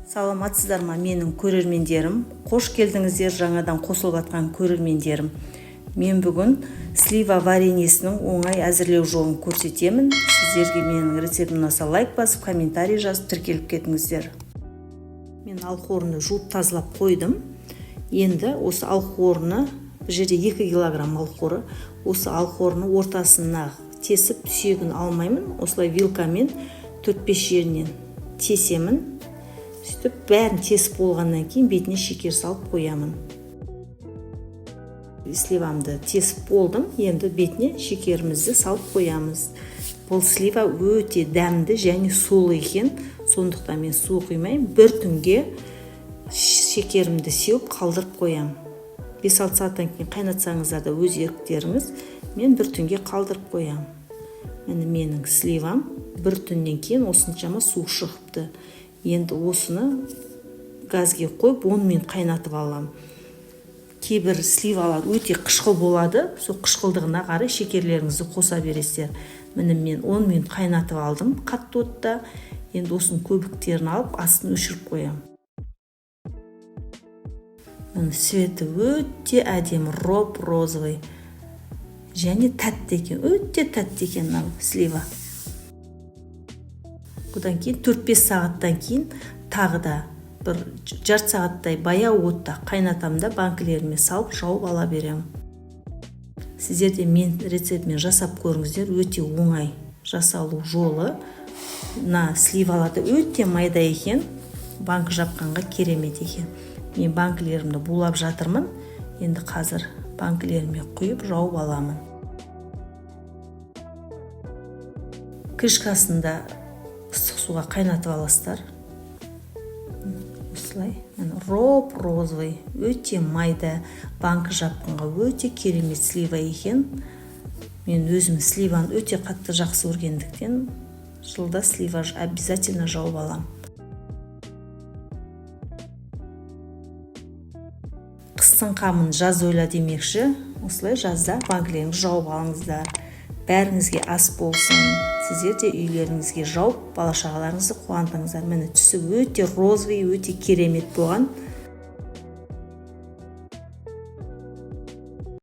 Саламатсыздар ма менің көрермендерім? Қош келдіңіздер жаңадан қосылып жатқан көрермендерім. Мен бүгін слива вареньесінің оңай әзірлеу жолын көрсетемін. Сіздерге менің рецептім ұнаса лайк басып, комментарий жазып тіркеліп кетіңіздер. Мен алхорны жуып тазалап қойдым. Енді осы алхорны, бұл жерде 2 килограмм алхоры, осы алхорны ортасына тесіп, сүйегін алмаймын. Осылай вилкамен 4-5 жерінен тесемін. Сөйтіп бәрін тесіп болғаннан кейін бетіне шекер салып қоямын. Сливамды тесіп болдым, енді бетіне шекерімізді салып қоямыз. Бұл слива өте дәмді және сулы екен, сондықтан мен су құймаймын. Бір түнге шекерімді сеуіп қалдырып қоям. 5-6 сағаттан кейін қайнатсаңыздар да өз еріктеріңіз, мен бір түнге қалдырып қоям. Менің сливам бір түннен кейін осыншама су шығыпты. Енді осыны газге қойып 10 минут қайнатып алам. Кейбір сливалар өте қышқыл болады, сол қышқылдығына қарай шекерлеріңізді қоса бересіздер. Мен 10 минут қайнатып алдым қатты отта. Енді осының көбіктерін алып, астын өшіріп қоям. Светі өте әдемі, розовый. Және тәтті екен, өте тәтті екен слива. Одан кейін 4-5 сағаттан кейін тағы да бір жарты сағаттай баяу отта қайнатамда банкілеріме салып жауып ала берем. Сіздер де мен рецептімен жасап көріңіздер, өте оңай жасалу жолы. Сливаларды өте майда екен, банк жапқанға керемет екен. Мен банкілерімді булап жатырмын, енді қазір банкілеріме құйып жауып аламын. Крышкасында ыстық суға қайнатып аласыздар. Осылай, розовый, өте майда, банкі жапқанға өте керемет слива екен. Мен өзім сливаны өте қатты жақсы көргендіктен жылда слива обязательно жауып алам. Қыстың қамын жаз ойла демекші, осылай жазда банкілеріңізді жауып алыңыздар. Бәріңізге ас болсын, сіздер де үйлеріңізге жауып, бала-шағаларыңызды қуантыңыздар. Түсі өте розовый, өте керемет болған.